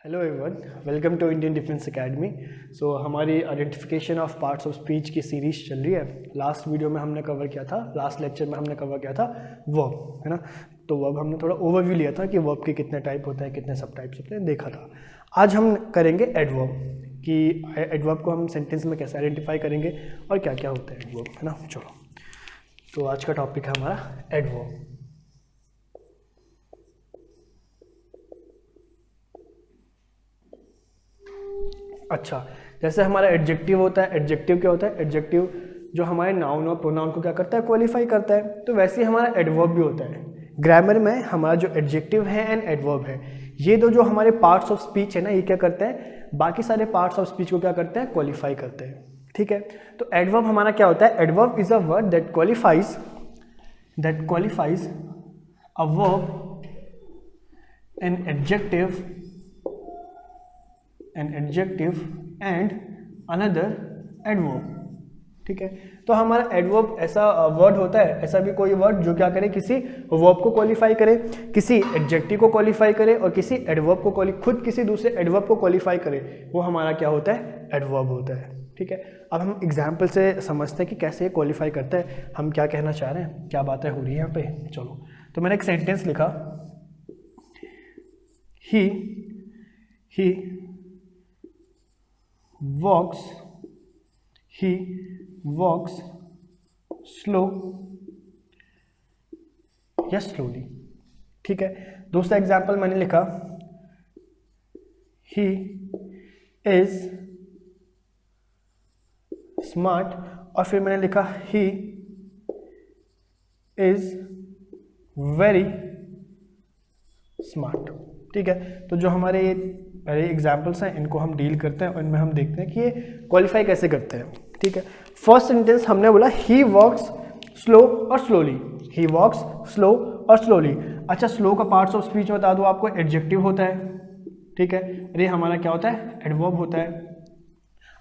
Hello everyone, welcome to Indian defence academy. सो हमारी identification of parts of speech की series चल रही है। लास्ट वीडियो में हमने कवर किया था, लास्ट लेक्चर में हमने कवर किया था वर्ब, है ना। तो वर्ब हमने थोड़ा ओवरव्यू लिया था कि वर्ब के कितने टाइप होते हैं, कितने सब टाइप्स होते हैं, देखा था। आज हम करेंगे एडवर्ब कि एडवर्ब को हम सेंटेंस में कैसे आइडेंटिफाई करेंगे और क्या क्या होता है एडवर्ब, है ना। चलो, तो आज का टॉपिक है हमारा एडवर्ब। अच्छा, जैसे हमारा एडजेक्टिव होता है, एडजेक्टिव क्या होता है? एडजेक्टिव जो हमारे नाउन और प्रोनाउन को क्या करता है? क्वालिफाई करता है। तो वैसे ही हमारा एडवर्ब भी होता है। ग्रामर में हमारा जो एडजेक्टिव है एंड एडवर्ब है, ये दो जो हमारे पार्ट्स ऑफ स्पीच है ना, ये क्या करते हैं? बाकी सारे पार्ट्स ऑफ स्पीच को क्या करते हैं? क्वालिफाई करते हैं। ठीक है, तो एडवर्ब हमारा क्या होता है? Adverb is a word that qualifies a verb, an adjective and another adverb. ठीक है, तो हमारा एडवर्ब ऐसा वर्ड होता है, ऐसा भी कोई वर्ड जो क्या करे? किसी वर्ब को क्वालिफाई करे, किसी एडजेक्टिव को क्वालिफाई करे और किसी एडवर्ब को खुद किसी दूसरे एडवर्ब को क्वालिफाई करे, वो हमारा क्या होता है? एडवर्ब होता है। ठीक है, अब हम एग्जाम्पल से समझते हैं कि कैसे क्वालिफाई करता है, हम क्या कहना चाह रहे हैं, क्या बातें हो रही है यहाँ पे। चलो, तो मैंने एक सेंटेंस लिखा, ही walks slow या slowly। ठीक है, दूसरा एग्जाम्पल मैंने लिखा, he is smart, और फिर मैंने लिखा he is very smart। ठीक है, तो जो हमारे ये पहले एग्जाम्पल्स हैं, इनको हम डील करते हैं और इनमें हम देखते हैं कि ये क्वालिफाई कैसे करते हैं। ठीक है, फर्स्ट सेंटेंस हमने बोला ही वॉक्स स्लो और स्लोली। ही वॉक्स स्लो और स्लोली। अच्छा, स्लो का पार्ट्स ऑफ स्पीच बता दो आपको, एडजेक्टिव होता है। ठीक है, और ये हमारा क्या होता है? एडवर्ब होता है।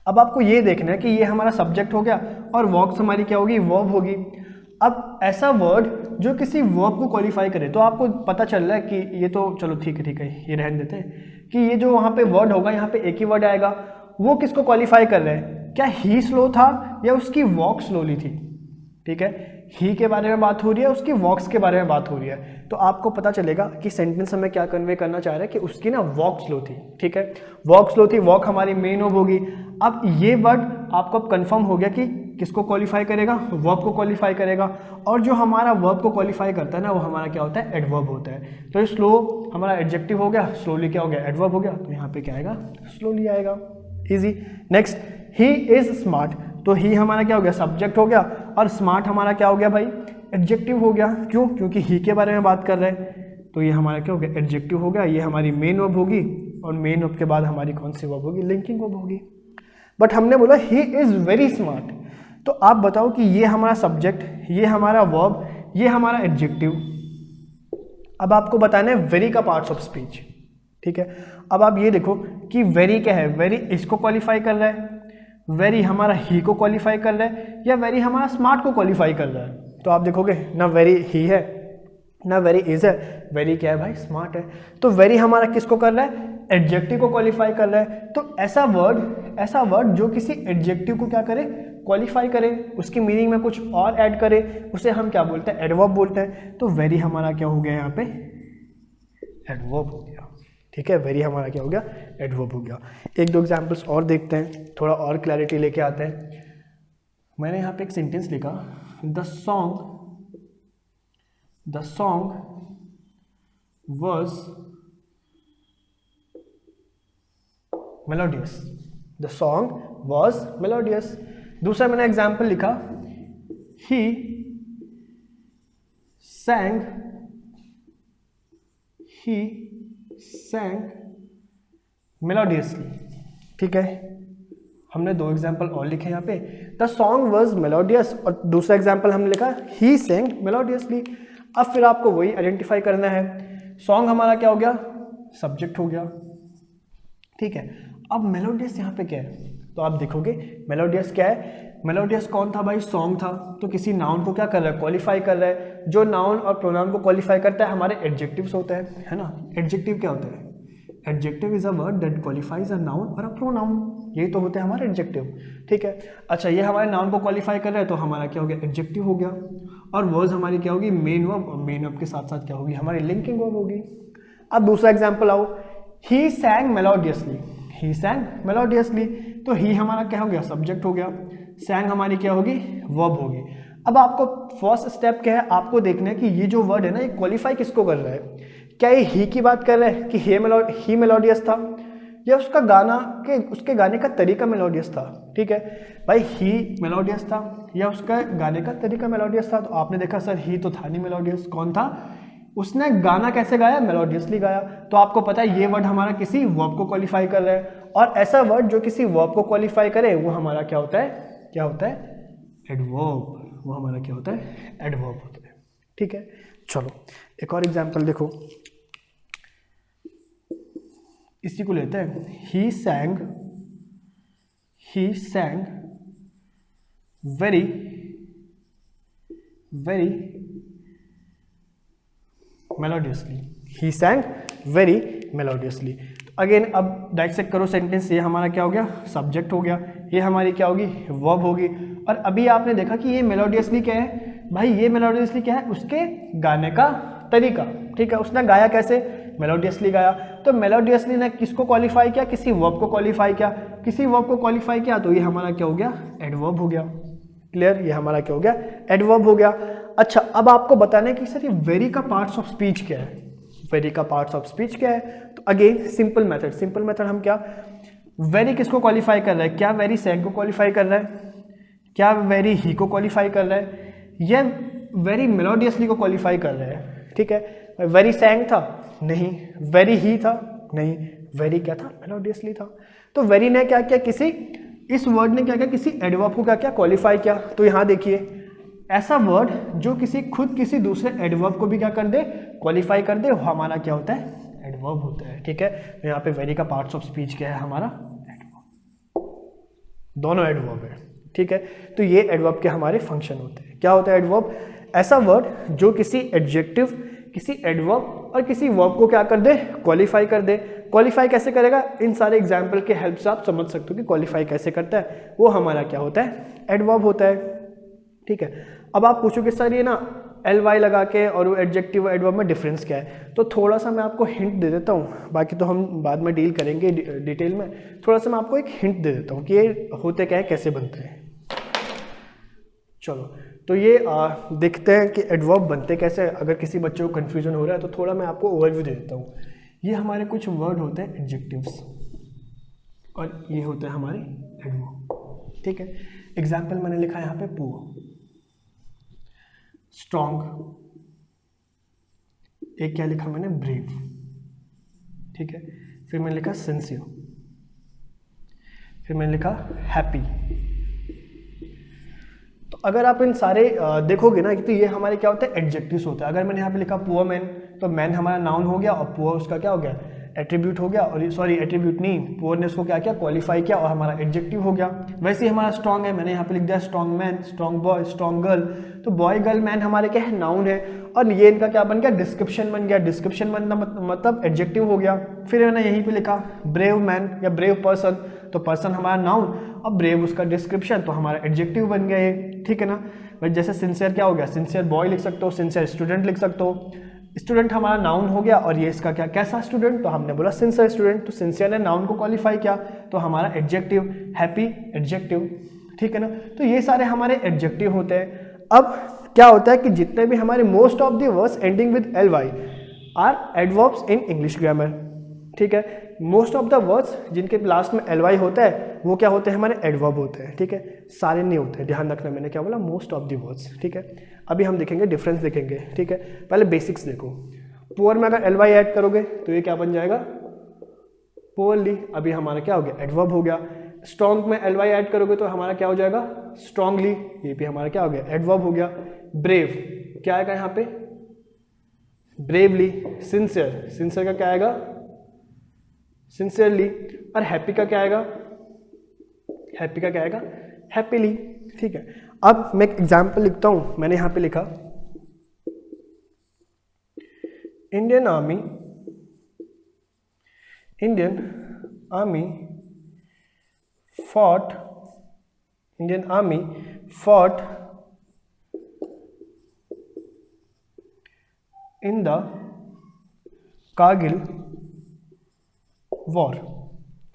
अब आपको ये देखना है कि ये हमारा सब्जेक्ट हो गया और वॉक्स हमारी क्या होगी? वर्ब होगी। अब ऐसा वर्ड जो किसी वर्ब को क्वालिफाई करे, तो आपको पता चल रहा है कि ये तो चलो ठीक है, ये रहने देते हैं कि ये जो वहाँ पे वर्ड होगा, यहाँ पे एक ही वर्ड आएगा, वो किसको क्वालिफाई कर रहे हैं? क्या ही स्लो था या उसकी वॉक स्लोली थी? ठीक है, ही के बारे में बात हो रही है, उसकी वॉक्स के बारे में बात हो रही है। तो आपको पता चलेगा कि सेंटेंस हमें क्या कन्वे करना चाह रहा है कि उसकी ना वॉक स्लो थी। ठीक है, वॉक स्लो थी, वॉक हमारी मेन वर्ब होगी। अब ये वर्ड आपको अब कंफर्म हो गया कि किसको क्वालिफाई करेगा? वर्ब को क्वालिफाई करेगा। और जो हमारा वर्ब को क्वालिफाई करता है ना, वो हमारा क्या होता है? एडवर्ब होता है। तो स्लो हमारा एडजेक्टिव हो गया, स्लोली क्या हो गया? एडवर्ब हो गया। तो यहाँ पे क्या आएगा? स्लोली आएगा। Easy. Next, he is smart, तो ही हमारा क्या हो गया? सब्जेक्ट हो गया, और स्मार्ट हमारा क्या हो गया भाई? एडजेक्टिव हो गया। क्यों? क्योंकि ही के बारे में बात कर रहे हैं, तो ये हमारा क्या हो गया? एडजेक्टिव हो गया। ये हमारी मेन वर्ब होगी, और मेन वर्ब के बाद हमारी कौन सी वर्ब होगी? लिंकिंग वर्ब होगी। बट हमने बोला ही इज वेरी स्मार्ट, तो आप बताओ कि ये हमारा सब्जेक्ट, ये हमारा वर्ब, ये हमारा एडजेक्टिव। अब आपको बताना है वेरी का पार्ट्स ऑफ स्पीच। ठीक है, अब आप ये देखो कि वेरी क्या है? वेरी इसको क्वालिफाई कर रहा है, वेरी हमारा ही को क्वालिफाई कर रहा है, या वेरी हमारा स्मार्ट को क्वालिफाई कर रहा है? तो आप देखोगे ना वेरी ही है ना वेरी इज है, वेरी क्या है भाई? स्मार्ट है। तो वेरी हमारा किसको कर रहा है? एडजेक्टिव को क्वालिफाई कर रहा है। तो ऐसा वर्ड जो किसी एडजेक्टिव को क्या करे? क्वालिफाई करे, उसकी मीनिंग में कुछ और ऐड करे, उसे हम क्या बोलते हैं? एडवर्ब बोलते हैं। तो वेरी हमारा क्या हो गया यहाँ पे? एडवर्ब हो गया। ठीक है, वेरी हमारा क्या हो गया? एडवर्ब हो गया। एक दो एग्जाम्पल्स और देखते हैं, थोड़ा और क्लैरिटी लेके आते हैं। मैंने यहाँ पे एक सेंटेंस लिखा, the song was melodious। The song was melodious। दूसरा मैंने एग्जाम्पल लिखा, he sang melodiously। ठीक है, हमने दो एग्जाम्पल और लिखे यहाँ पे, द सॉन्ग वॉज मेलोडियस, और दूसरा एग्जाम्पल हमने लिखा ही sang melodiously। अब फिर आपको वही आइडेंटिफाई करना है। सॉन्ग हमारा क्या हो गया? सब्जेक्ट हो गया। ठीक है, अब मेलोडियस यहाँ पे क्या है? तो आप देखोगे मेलोडियस क्या है? मेलोडियस कौन था भाई? सॉन्ग था। तो किसी नाउन को क्या कर रहा है? क्वालिफाई कर रहा है। जो नाउन और प्रोनाउन को क्वालिफाई करता है हमारे एडजेक्टिव्स होते हैं, है ना। एडजेक्टिव क्या होता है? Adjective is a word that qualifies a noun और अ प्रोनाउन, यही तो होते हैं हमारे एडजेक्टिव, ठीक है। अच्छा, ये हमारे नाउन को क्वालिफाई कर रहा है तो हमारा क्या हो गया, एडजेक्टिव हो गया। और वर्ड्स हमारी क्या होगी, मेन वर्ब, और मेन वर्ब के साथ साथ क्या होगी, हमारी लिंकिंग वर्ब होगी। अब दूसरा एग्जाम्पल आओ, ही सैंग मेलोडियसली, ही सैंग मेलोडियसली, तो ही हमारा क्या हो गया, सब्जेक्ट हो गया, सैंग हमारी क्या होगी, वर्ब होगी। अब आपको फर्स्ट स्टेप क्या है, आपको देखना है कि ये जो वर्ड है ना, ये क्वालिफाई किसको कर रहा है। क्या ये ही की बात कर रहा है कि ही मेलोडियस था, या उसका गाना के उसके गाने का तरीका मेलोडियस था, ठीक है भाई, ही मेलोडियस था या उसका गाने का तरीका मेलोडियस था। तो आपने देखा सर ही तो था नहीं मेलोडियस, कौन था, उसने गाना कैसे गाया, मेलोडियसली गाया। तो आपको पता है ये वर्ड हमारा किसी वर्ब को क्वालिफाई कर रहा है, और ऐसा वर्ड जो किसी वर्ब को क्वालिफाई करे वो हमारा क्या होता है, क्या होता है, एडवर्ब, वो हमारा क्या होता है, एडवर्ब होता है, ठीक है। चलो एक और एग्जांपल देखो, इसी को लेते हैं, ही सैंग वेरी वेरी मेलोडियसली, ही सैंग वेरी मेलोडियसली। अगेन अब डाइसेक्ट करो सेंटेंस, ये हमारा क्या हो गया, सब्जेक्ट हो गया, ये हमारी क्या होगी, वर्ब होगी। और अभी आपने देखा कि ये मेलोडियसली क्या है भाई, ये मेलोडियसली क्या है, उसके गाने का तरीका, ठीक है, उसने गाया कैसे, मेलोडियसली गाया। तो मेलोडियसली ने किसको क्वालिफाई किया, किसी वर्ब को क्वालिफाई किया, किसी वर्ब को क्वालिफाई किया, तो ये हमारा क्या हो गया, एडवर्ब हो गया। क्लियर, ये हमारा क्या हो गया, एडवर्ब हो गया। अच्छा, अब आपको बताना है कि सर ये वेरी का पार्ट्स ऑफ स्पीच क्या है, वेरी का पार्ट्स ऑफ स्पीच क्या है। तो अगेन सिंपल मेथड हम क्या, वेरी किसको क्वालिफाई कर रहा है, क्या वेरी सैंग को क्वालिफाई कर रहा है, क्या वेरी ही को क्वालिफाई कर रहा है, या वेरी मेलोडियसली को क्वालिफाई कर रहा है, ठीक है। वेरी सैंग था, नहीं, वेरी ही था, नहीं, वेरी क्या था, मेलोडियसली था। तो वेरी ने क्या किया, किसी, इस वर्ड ने क्या किया, किसी एडवर्ब को क्या क्वालिफाई किया। तो यहाँ देखिए, ऐसा वर्ड जो किसी दूसरे एडवर्ब को भी क्या कर दे, क्वालिफाई कर दे, वो हमारा क्या होता है, एडवर्ब होता है, ठीक है। तो यहाँ पे वेरी का पार्ट्स ऑफ स्पीच क्या है हमारा, एडवर्ब, दोनों एडवर्ब है, ठीक है। तो ये एडवर्ब के हमारे फंक्शन होते हैं। क्या होता है एडवर्ब, ऐसा वर्ड जो किसी एडजेक्टिव, किसी एडवर्ब और किसी वर्ब को क्या कर दे, क्वालिफाई कर दे। क्वालिफाई कैसे करेगा, इन सारे एग्जाम्पल के हेल्प से आप समझ सकते हो कि क्वालिफाई कैसे करता है, वो हमारा क्या होता है, एडवर्ब होता है, ठीक है। अब आप पूछोगे सर ये ना ly लगा के और वो एडजेक्टिव एडवर्ब में डिफरेंस क्या है, तो थोड़ा सा मैं आपको हिंट दे देता हूँ, बाकी तो हम बाद में डील करेंगे डिटेल में। थोड़ा सा मैं आपको एक हिंट दे देता हूँ कि ये होते क्या है, कैसे बनते हैं। चलो, तो ये देखते हैं कि एडवर्ब बनते कैसे। अगर किसी बच्चे को कन्फ्यूजन हो रहा है तो थोड़ा मैं आपको ओवरव्यू दे देता हूँ। ये हमारे कुछ वर्ड होते हैं एडजेक्टिव्स, और ये होते हैं हमारे एडवर्ब, ठीक है। एग्जाम्पल मैंने लिखा है यहाँ पे पुअर, स्ट्रॉन्ग, एक क्या लिखा मैंने, ब्रेव, ठीक है। फिर मैंने लिखा सिंसियर, फिर मैंने लिखा हैप्पी। तो अगर आप इन सारे देखोगे ना, तो ये हमारे क्या होते हैं, एडजेक्टिव्स होते हैं। अगर मैंने यहाँ पे लिखा पुअर मैन, तो मैन हमारा नाउन हो गया, और पुअर उसका क्या हो गया, एट्रीब्यूट हो गया, और सॉरी एट्रीब्यूट नहीं, पुअर ने उसको क्या किया, क्वालिफाई किया, और हमारा एडजेक्टिव हो गया। वैसे ही हमारा स्ट्रॉन्ग है, मैंने यहाँ पे लिख दिया strong man, strong boy, strong girl. तो बॉय गर्ल मैन हमारे क्या है, नाउन है, और ये इनका क्या बन गया, डिस्क्रिप्शन बन गया। डिस्क्रिप्शन बनना मतलब एडजेक्टिव हो गया। फिर मैंने यहीं पे लिखा ब्रेव मैन या ब्रेव पर्सन, तो पर्सन हमारा नाउन और ब्रेव उसका डिस्क्रिप्शन, तो हमारा एडजेक्टिव बन गया ये, ठीक है ना भाई। जैसे सिंसियर क्या हो गया, सिंसियर बॉय लिख सकते हो, सिंसियर स्टूडेंट लिख सकते हो। स्टूडेंट हमारा नाउन हो गया, और ये इसका क्या, कैसा स्टूडेंट, तो हमने बोला सिंसियर स्टूडेंट। तो सिंसियर ने नाउन को क्वालिफाई किया, तो हमारा एडजेक्टिव, हैप्पी एडजेक्टिव, ठीक है ना। तो ये सारे हमारे एडजेक्टिव होते हैं। अब क्या होता है कि जितने भी हमारे most of the words ending with ly are adverbs in English grammar, ठीक है। मोस्ट ऑफ द वर्ड्स जिनके लास्ट में ly होता है वो क्या होते हैं, हमारे एडवर्ब होते हैं, ठीक है। सारे नहीं होते, ध्यान रखना, मैंने क्या बोला, मोस्ट ऑफ द वर्ड्स, ठीक है। अभी हम देखेंगे डिफरेंस देखेंगे, ठीक है। पहले बेसिक्स देखो, पुअर में अगर ly ऐड करोगे तो ये क्या बन जाएगा, पुअरली, अभी हमारा क्या हो गया, एडवर्ब हो गया। स्ट्रॉन्ग में ly ऐड करोगे तो हमारा क्या हो जाएगा, स्ट्रॉन्गली, ये भी हमारा क्या हो गया, एडवर्ब हो गया। ब्रेव क्या आएगा यहाँ पे, ब्रेवली। सिंसियर, सिंसियर का क्या आएगा, सिंसियरली। और हैप्पी का क्या आएगा, हैप्पी का क्या आएगा, हैप्पीली, ठीक है। अब मैं एक एग्जाम्पल लिखता हूं, मैंने यहां पे लिखा Indian army fought in the Kargil war.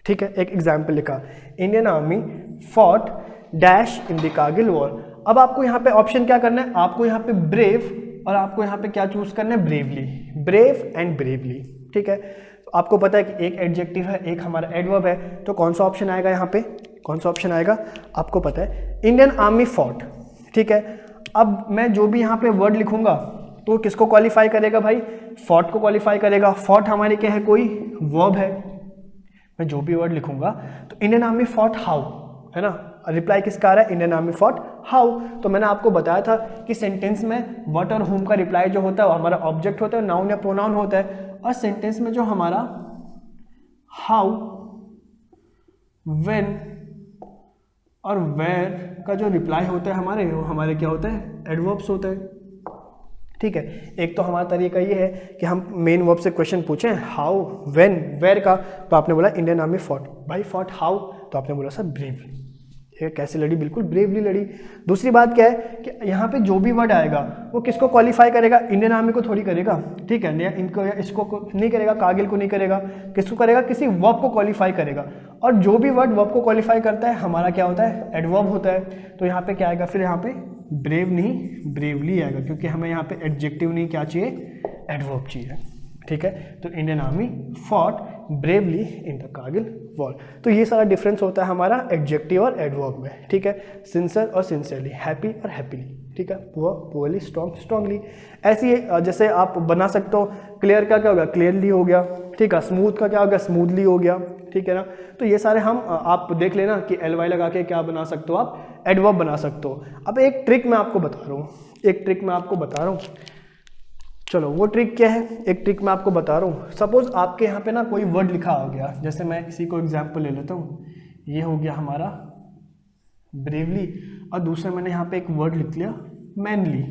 ठीक है, एक एग्जाम्पल लिखा, Indian army fought dash in the Kargil war. अब आपको यहाँ पे ऑप्शन क्या करना है, आपको यहाँ पे ब्रेव और आपको यहाँ पे क्या चूज करना है, ब्रेवली, ब्रेव एंड ब्रेवली। ठीक है, आपको पता है कि एक एडजेक्टिव है, एक हमारा एडवर्ब है, तो कौन सा ऑप्शन आएगा यहाँ पे, कौन सा ऑप्शन आएगा, आपको पता है इंडियन आर्मी फॉट। ठीक है, अब मैं जो भी यहाँ पे वर्ड लिखूंगा तो किसको क्वालिफाई करेगा भाई, फॉट को क्वालिफाई करेगा। फॉट हमारी क्या है, कोई वर्ब है। मैं जो भी वर्ड लिखूंगा तो इंडियन आर्मी फॉट हाउ, है ना, रिप्लाई किसका आ रहा है, इंडियन आर्मी फॉट हाउ। तो मैंने आपको बताया था कि सेंटेंस में व्हाट और हुम का रिप्लाई जो होता है वो हमारा ऑब्जेक्ट होता है, नाउन या प्रोनाउन होता है, और सेंटेंस में जो हमारा हाउ, व्हेन और वेयर का जो रिप्लाई होता है हमारे, वो हमारे क्या होता है, एडवर्ब्स होते हैं। ठीक है, एक तो हमारा तरीका ये है कि हम मेन वर्ब से क्वेश्चन पूछें, हाउ, व्हेन, वेयर का, तो आपने बोला इंडियन आर्मी फॉट, भाई फॉट हाउ, तो आपने बोला सर ब्रेवली। ये कैसे लड़ी, बिल्कुल ब्रेवली लड़ी। दूसरी बात क्या है कि यहाँ पे जो भी वर्ड आएगा वो किसको क्वालिफाई करेगा, इंडियन आर्मी को थोड़ी करेगा। ठीक है, या इनको या इसको नहीं करेगा, कारगिल को नहीं करेगा, किसको करेगा, किसी वर्ब को क्वालिफाई करेगा। और जो भी वर्ड वर्ब को क्वालिफाई करता है हमारा क्या होता है, एडवर्ब होता है। तो यहाँ पे क्या आएगा, फिर यहाँ पे ब्रेव नहीं ब्रेवली आएगा, क्योंकि हमें यहाँ पे एडजेक्टिव नहीं क्या चाहिए, एडवर्ब चाहिए। ठीक है, तो Indian army fought bravely in the Kargil war. तो ये सारा डिफरेंस होता है हमारा एडजेक्टिव और एडवर्ब में। ठीक है, सिंसियर और सिंसियरली, हैप्पी और हैप्पीली। ठीक है, पुअर पुअरली, स्ट्रॉन्ग स्ट्रॉन्गली। ऐसी जैसे आप बना सकते हो, क्लियर का क्या होगा, क्लियरली हो गया। ठीक है, स्मूथ का क्या होगा, स्मूथली हो गया। ठीक है ना, तो ये सारे हम आप देख लेना कि एलवाई लगा के क्या बना सकते हो, आप एडवर्ब बना सकते हो। अब एक ट्रिक मैं आपको बता रहा हूँ, चलो वो ट्रिक क्या है, एक ट्रिक मैं आपको बता रहा हूँ। सपोज आपके यहाँ पे ना कोई वर्ड लिखा हो गया, जैसे मैं इसी को एग्जाम्पल ले लेता हूँ, ये हो गया हमारा ब्रेवली, और दूसरे मैंने यहाँ पे एक वर्ड लिख लिया मैनली।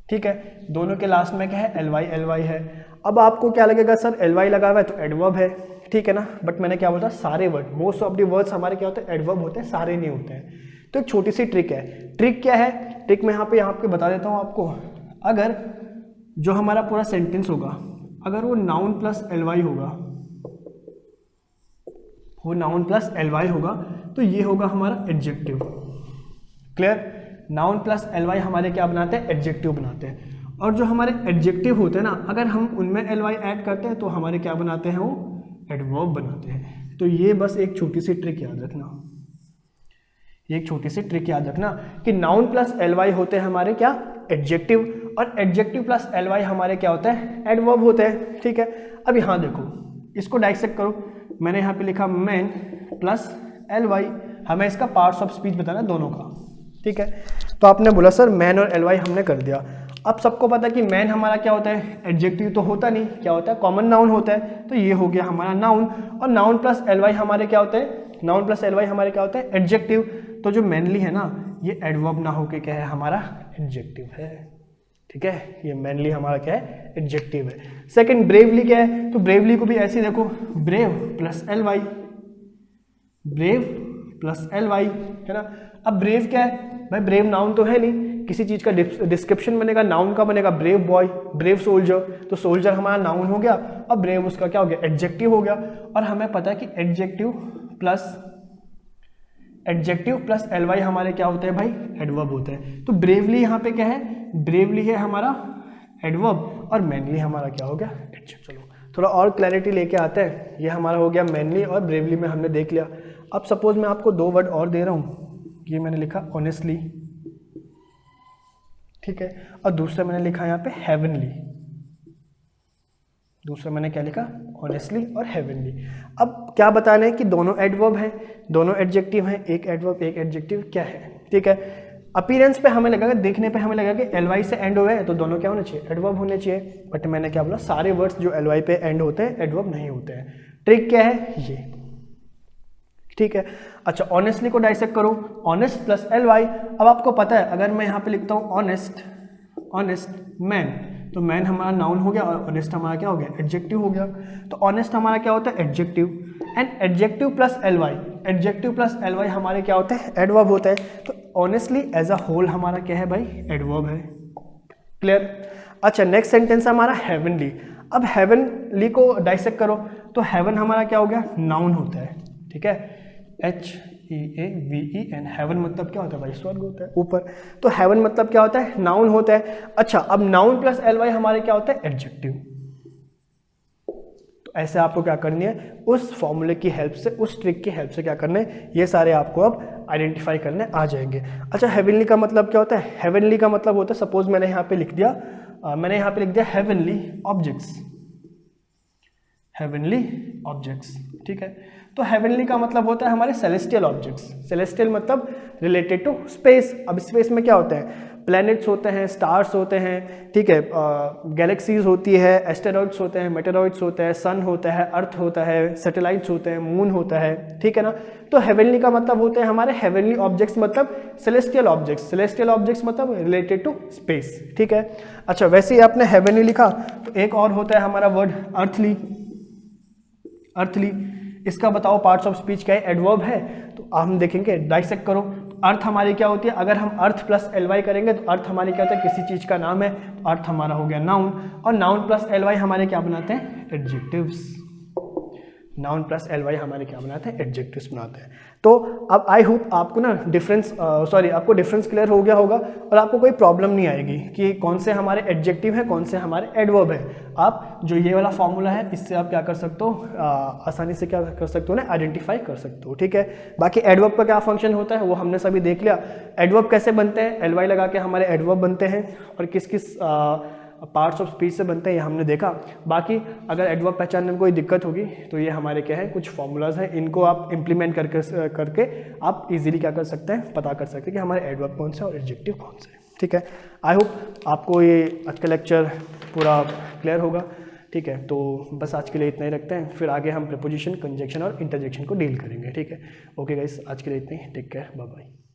ठीक है, दोनों के लास्ट में क्या है, एलवाई एलवाई है। अब आपको क्या लगेगा, सर एलवाई लगा हुआ है तो एडवर्ब है। ठीक है ना, बट मैंने क्या बोला, सारे word, most of the words हमारे क्या होते हैं, एडवर्ब होते हैं, सारे नहीं होते हैं। तो एक छोटी सी ट्रिक है। ट्रिक क्या है, ट्रिक मैं यहाँ पे बता देता हूँ आपको। अगर जो हमारा पूरा सेंटेंस होगा, अगर वो नाउन प्लस एलवाई होगा, वो नाउन प्लस एलवाई होगा, तो ये होगा हमारा एडजेक्टिव। क्लियर, नाउन प्लस एलवाई हमारे क्या बनाते हैं, एडजेक्टिव बनाते हैं। और जो हमारे एडजेक्टिव होते हैं ना, अगर हम उनमें एलवाई ऐड करते हैं तो हमारे क्या बनाते हैं, वो एडवर्ब बनाते हैं। तो ये बस एक छोटी सी ट्रिक याद रखना, एक छोटी सी ट्रिक याद रखना कि नाउन प्लस एलवाई होते हैं हमारे क्या, एडजेक्टिव, और एडजेक्टिव प्लस एलवाई हमारे क्या होता है, एडवर्ब होते हैं। ठीक है, अब यहाँ देखो, इसको डाइसेक्ट करो। मैंने यहाँ पे लिखा मैन प्लस एलवाई, हमें इसका पार्ट्स ऑफ स्पीच बताना है दोनों का। ठीक है, तो आपने बोला सर मैन और एलवाई हमने कर दिया। अब सबको पता है कि मैन हमारा क्या होता है, एडजेक्टिव तो होता नहीं, क्या होता है, कॉमन नाउन होता है। तो ये हो गया हमारा नाउन, और नाउन प्लस एलवाई हमारे क्या होते हैं, नाउन प्लस एलवाई हमारे क्या होता है, एडजेक्टिव। तो जो मैनली है ना, ये एडवर्ब ना होके क्या है, हमारा एडजेक्टिव है। ठीक है, ये मैनली हमारा क्या है, एडजेक्टिव है। सेकंड ब्रेवली क्या है, तो ब्रेवली को भी ऐसे ही देखो, ब्रेव प्लस एलवाई, ब्रेव प्लस एलवाई, है ना। अब ब्रेव क्या है भाई, ब्रेव नाउन तो है नहीं, किसी चीज का डिस्क्रिप्शन बनेगा, नाउन का बनेगा, ब्रेव बॉय, ब्रेव सोल्जर, तो सोल्जर हमारा नाउन हो गया, और ब्रेव उसका क्या हो गया, एडजेक्टिव हो गया। और हमें पता है कि एडजेक्टिव प्लस एलवाई हमारे क्या होते हैं भाई, एडवर्ब होते हैं। तो ब्रेवली यहाँ पे क्या है, ब्रेवली है हमारा एडवर्ब, और मैनली हमारा क्या हो गया, एडजेक्टिव। चलो थोड़ा और क्लैरिटी लेके आते हैं। ये हमारा हो गया मैनली और ब्रेवली में हमने देख लिया। अब सपोज मैं आपको दो वर्ड और दे रहा हूँ, ये मैंने लिखा ऑनेस्टली, ठीक है, और दूसरा मैंने लिखा यहाँ पे हेवनली। दूसरा मैंने क्या लिखा, ऑनेस्टली और हेवनली। अब क्या बताना है कि दोनों एडवर्ब हैं, दोनों एडजेक्टिव हैं, एक एडवर्ब एक एडजेक्टिव क्या है। ठीक है, अपीयरेंस पे हमें लगा, देखने पे हमें लगा कि एलवाई से एंड हुए हैं तो दोनों क्या होने चाहिए, एडवर्ब होने चाहिए। बट मैंने क्या बोला, सारे वर्ड्स जो एलवाई पे एंड होते हैं एडवर्ब नहीं होते हैं। ट्रिक क्या है ये, ठीक है। अच्छा, ऑनेस्टली को डाइसेक्ट करो, ऑनेस्ट प्लस एलवाई। अब आपको पता है, अगर मैं यहाँ पे लिखता हूँ ऑनेस्ट मैन, तो मैन हमारा नाउन हो गया और ऑनेस्ट हमारा क्या हो गया, एडजेक्टिव हो गया। तो ऑनेस्ट हमारा क्या होता है, adjective, and adjective plus L Y, adjective plus L Y हमारे क्या होते हैं, एडवर्ब होता है। तो ऑनेस्टली एज अ होल हमारा क्या है भाई, एडवर्ब है। क्लियर। अच्छा नेक्स्ट सेंटेंस है हमारा हेवनली। अब हेवनली को डाइसेक्ट करो तो हेवन हमारा क्या हो गया, नाउन होता है, ठीक है, HEAVEN, हेवन मतलब क्या होता है भाई, स्वर्ग होता है, ऊपर। तो हेवन मतलब क्या होता है, नाउन होता है। अच्छा अब नाउन प्लस एल वाई हमारे क्या होता है, एडजेक्टिव। तो ऐसे आपको क्या करनी है, उस फॉर्मूले की हेल्प से, उस ट्रिक की हेल्प से क्या करना है, ये सारे आपको अब आइडेंटिफाई करने आ जाएंगे। अच्छा हेवनली का मतलब क्या होता है, हेवनली का मतलब होता है, सपोज मैंने यहाँ पे लिख दिया हेवनली ऑब्जेक्ट्स, हेवनली ऑब्जेक्ट्स, ठीक है। तो हेवनली का मतलब होता है हमारे सेलेस्टियल ऑब्जेक्ट्स, सेलेस्टियल मतलब रिलेटेड टू स्पेस। अब स्पेस में क्या होता है, प्लैनेट्स होते हैं, स्टार्स होते हैं, ठीक है, गैलेक्सीज होती है, एस्टेरॉइड्स होते हैं, मेटेरॉइड्स होते हैं, सन होता है, अर्थ होता है, सैटेलाइट्स होते हैं, मून होता है, ठीक है ना। तो हेवनली का मतलब होते हैं हमारे हेवनली ऑब्जेक्ट्स मतलब सेलेस्टियल ऑब्जेक्ट्स, सेलेस्टियल ऑब्जेक्ट्स मतलब रिलेटेड टू स्पेस, ठीक है। अच्छा वैसे ही आपने हेवनली लिखा तो एक और होता है हमारा वर्ड अर्थली, अर्थली। इसका बताओ पार्ट्स ऑफ स्पीच क्या है, एडवर्ब है। तो हम देखेंगे, डाइसेक्ट करो। अर्थ हमारी क्या होती है, अगर हम अर्थ प्लस एल वाई करेंगे तो अर्थ हमारी क्या होता है, किसी चीज का नाम है, तो अर्थ हमारा हो गया नाउन, और नाउन प्लस एल वाई हमारे क्या बनाते हैं, adjectives. Noun plus L Y हमारे क्या बनाते हैं, एडजेक्टिव्स बनाते हैं। तो अब आई होप आपको ना आपको डिफरेंस क्लियर हो गया होगा और आपको कोई प्रॉब्लम नहीं आएगी कि कौन से हमारे एडजेक्टिव हैं, कौन से हमारे एडवर्ब हैं। आप जो ये वाला फॉर्मूला है इससे आप क्या कर सकते हो, आसानी से क्या कर सकते हो ना, आइडेंटिफाई कर सकते हो, ठीक है। बाकी एडवर्ब का क्या फंक्शन होता है वो हमने सभी देख लिया। एडवर्ब कैसे बनते हैं, एल वाई लगा के हमारे एडवर्ब बनते हैं, और किस किस पार्ट्स ऑफ स्पीच से बनते हैं ये हमने देखा। बाकी अगर एडवर्ब पहचानने में कोई दिक्कत होगी तो ये हमारे क्या है, कुछ फॉर्मूलाज हैं, इनको आप इंप्लीमेंट करके आप इजीली क्या कर सकते हैं, पता कर सकते हैं कि हमारे एडवर्ब कौन से और एडजेक्टिव कौन से, ठीक है। आई होप आपको ये आज का लेक्चर पूरा क्लियर होगा, ठीक है। तो बस आज के लिए इतना ही रखते हैं, फिर आगे हम प्रीपोजिशन, कंजंक्शन और इंटरजेक्शन को डील करेंगे, ठीक है। ओके गाइस, आज के लिए इतना ही, टेक केयर, बाय बाय।